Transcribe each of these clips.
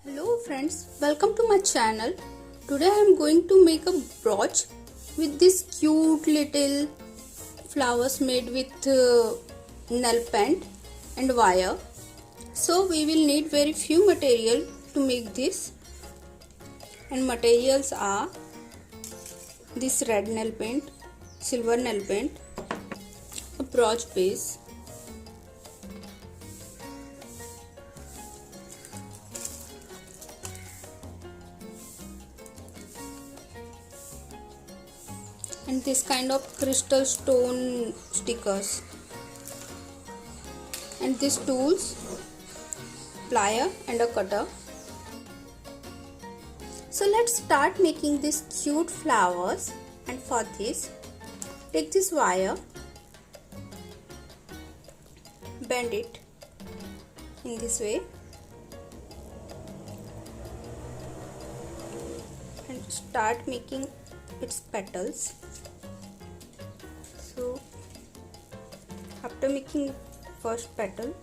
Hello friends, welcome to my channel. Today I am going to make a brooch with this cute little flowers made with nail paint and wire. So we will need very few material to make this, and materials are this red nail paint, silver nail paint, a brooch base, and this kind of crystal stone stickers, and these tools, plier and a cutter. So let's start making these cute flowers, and for this take this wire, bend it in this way and start making its petals. So after making first petal,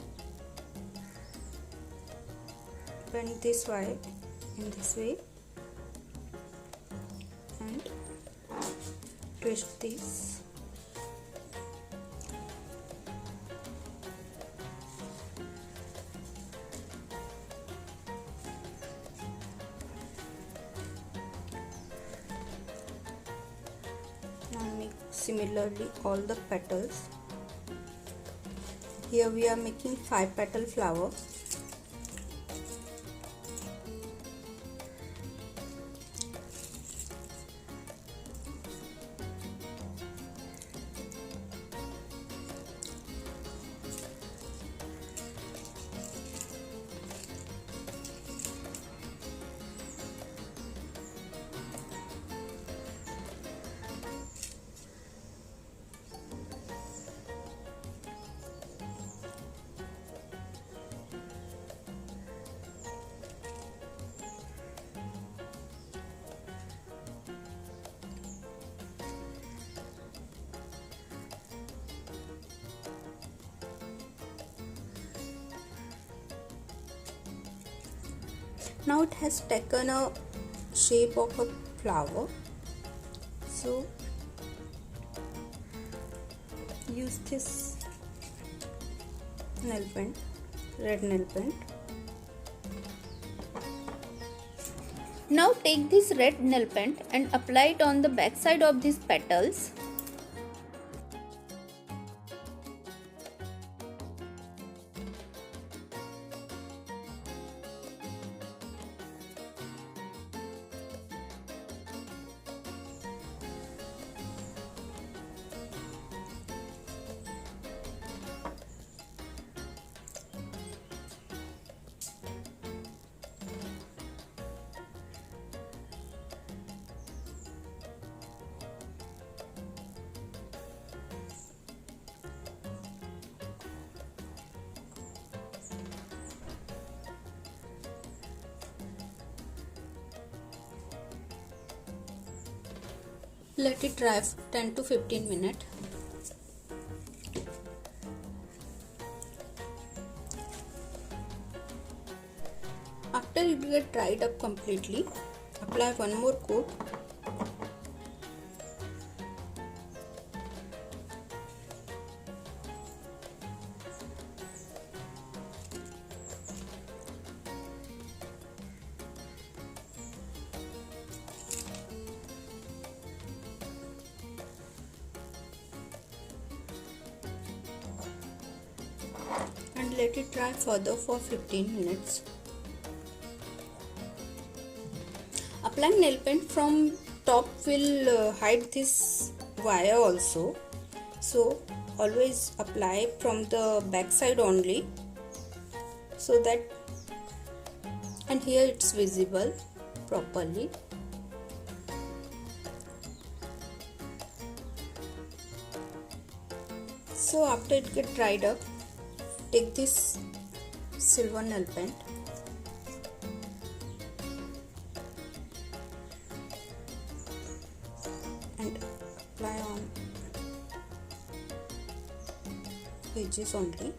bend this wire in this way and twist this. Now make similarly all the petals. Here we are making 5 petal flower. Now it has taken a shape of a flower. So use this nail paint, red nail paint. Now take this red nail paint and apply it on the back side of these petals. Let it dry for 10 to 15 minutes. After it gets dried up completely, apply one more coat. And let it dry further for 15 minutes. Applying nail paint from top will hide this wire also. So always apply from the back side only, so that, and here it's visible properly. So after it gets dried up, take this silver nail paint and apply on edges only.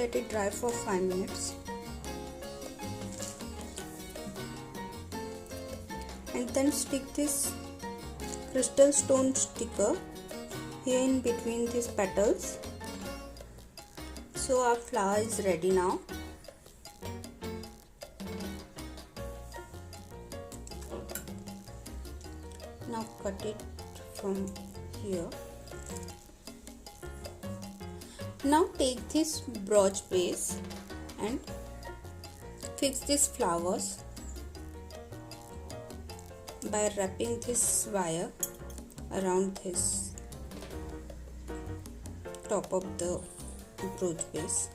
let it dry for 5 minutes. And then stick this crystal stone sticker here in between these petals. So our flower is ready now. Now cut it from here. Now take this brooch base and fix these flowers by wrapping this wire around this top of the brooch base.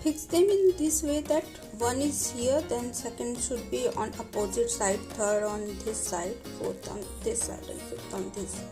Fix them in this way that one is here, then second should be on opposite side, third on this side, fourth on this side, and fifth on this side.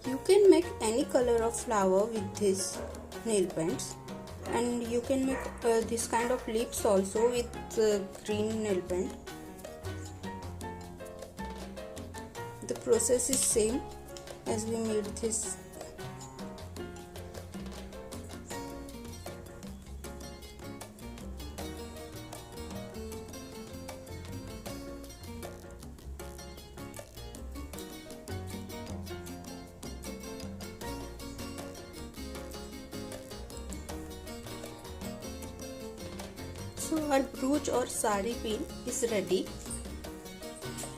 You can make any color of flower with these nail paints, and you can make this kind of lips also with green nail paint. The process is same as we made this. So our brooch or sari pin is ready.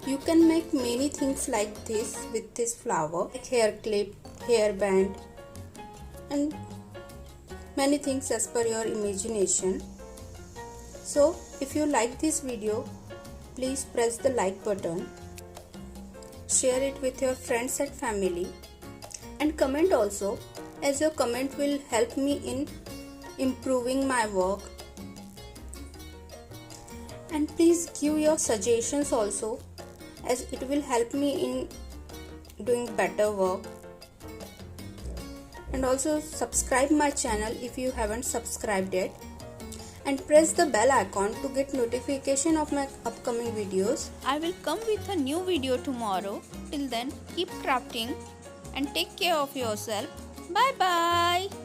You can make many things like this with this flower, like hair clip, hair band, and many things as per your imagination. So if you like this video, please press the like button, share it with your friends and family, and comment also, as your comment will help me in improving my work. And please give your suggestions also, as it will help me in doing better work. And also subscribe my channel if you haven't subscribed yet, and press the bell icon to get notification of my upcoming videos. I will come with a new video tomorrow. Till then, keep crafting and take care of yourself. Bye bye.